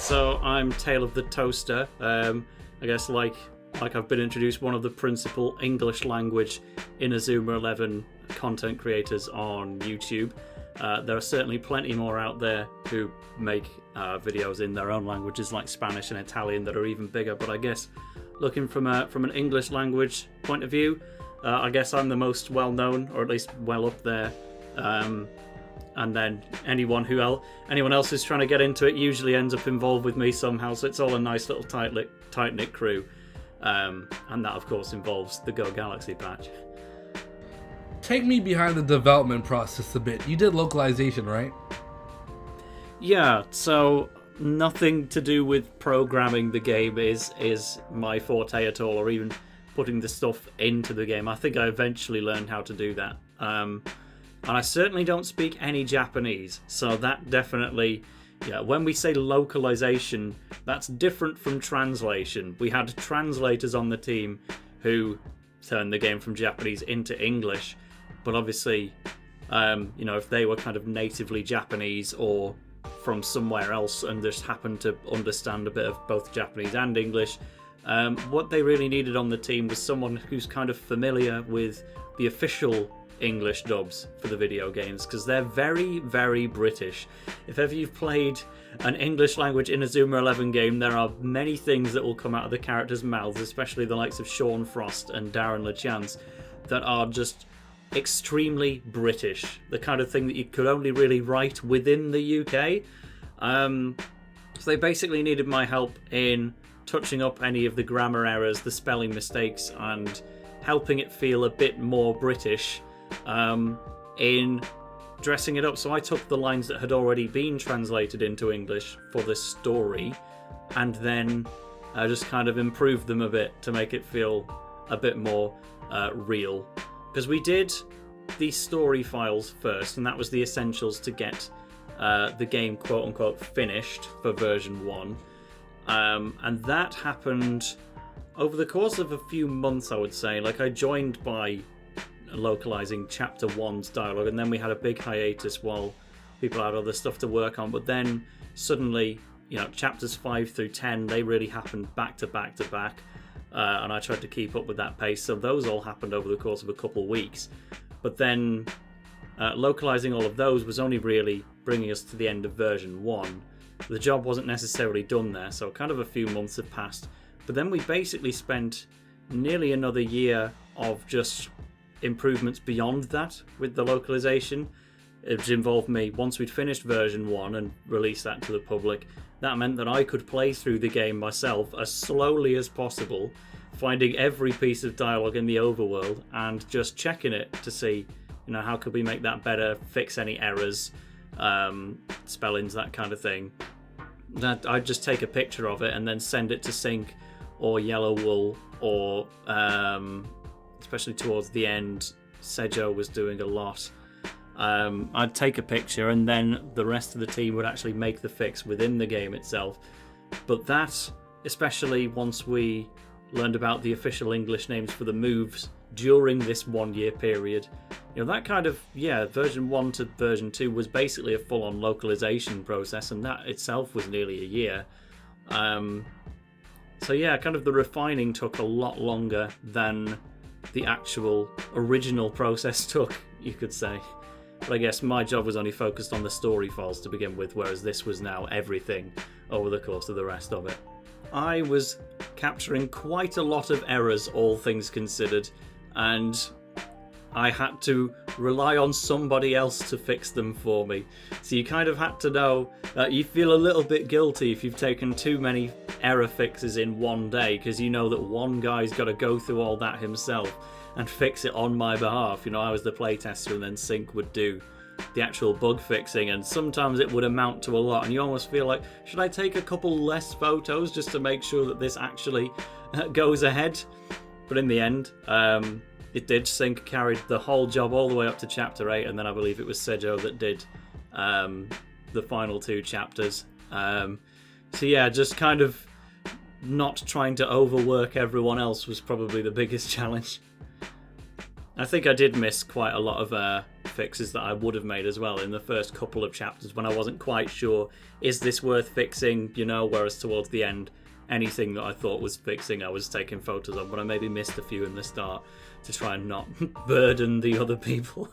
So I'm TaleOfTheToaster. I guess like I've been introduced, one of the principal English language Inazuma 11 content creators on YouTube. There are certainly plenty more out there who make videos in their own languages like Spanish and Italian that are even bigger, but I guess looking from an English language point of view, I guess I'm the most well known, or at least well up there. And then anyone else who's trying to get into it usually ends up involved with me somehow, so it's all a nice little tight-knit crew. And that of course involves the Go Galaxy patch. Take me behind the development process a bit. You did localization, right? Yeah, so nothing to do with programming the game is my forte at all, or even putting the stuff into the game. I think I eventually learned how to do that. And I certainly don't speak any Japanese, so that definitely, when we say localization, that's different from translation. We had translators on the team who turned the game from Japanese into English, but obviously, if they were kind of natively Japanese or from somewhere else and just happened to understand a bit of both Japanese and English, what they really needed on the team was someone who's kind of familiar with the official English dubs for the video games, because they're very, very British. If ever you've played an English language Inazuma 11 game, there are many things that will come out of the characters' mouths, especially the likes of Sean Frost and Darren LaChance, that are just extremely British. The kind of thing that you could only really write within the UK. So they basically needed my help in touching up any of the grammar errors, the spelling mistakes, and helping it feel a bit more British in dressing it up. So I took the lines that had already been translated into English for this story and then just kind of improved them a bit to make it feel a bit more real. Because we did the story files first, and that was the essentials to get the game quote-unquote finished for version 1. And that happened over the course of a few months, I would say. Like, I joined by localizing chapter 1's dialogue, and then we had a big hiatus while people had other stuff to work on. But then suddenly, chapters 5 through 10, they really happened back to back to back. And I tried to keep up with that pace, so those all happened over the course of a couple weeks. But then localizing all of those was only really bringing us to the end of version 1. The job wasn't necessarily done there, so kind of a few months have passed. But then we basically spent nearly another year of just improvements beyond that with the localization. It involved me, once we'd finished version 1 and released that to the public, that meant that I could play through the game myself as slowly as possible, finding every piece of dialogue in the overworld and just checking it to see, how could we make that better, fix any errors, spellings, that kind of thing. That I'd just take a picture of it and then send it to Sync or Yellow Wool, or especially towards the end, Sejo was doing a lot. I'd take a picture and then the rest of the team would actually make the fix within the game itself. But that, especially once we learned about the official English names for the moves during this 1 year period, that kind of, version 1 to version 2 was basically a full-on localization process, and that itself was nearly a year. So kind of the refining took a lot longer than the actual original process took, you could say. But I guess my job was only focused on the story files to begin with, whereas this was now everything over the course of the rest of it. I was capturing quite a lot of errors, all things considered, and I had to rely on somebody else to fix them for me. So you kind of had to know that you feel a little bit guilty if you've taken too many error fixes in one day, because you know that one guy's got to go through all that himself and fix it on my behalf. I was the playtester, and then Sync would do the actual bug fixing, and sometimes it would amount to a lot, and you almost feel like, should I take a couple less photos just to make sure that this actually goes ahead? But in the end, it did. Sync carried the whole job all the way up to chapter 8, and then I believe it was Sejo that did the final 2 chapters. Just kind of not trying to overwork everyone else was probably the biggest challenge. I think I did miss quite a lot of fixes that I would have made as well in the first couple of chapters when I wasn't quite sure, is this worth fixing, you know, whereas towards the end, anything that I thought was fixing I was taking photos of, but I maybe missed a few in the start to try and not burden the other people.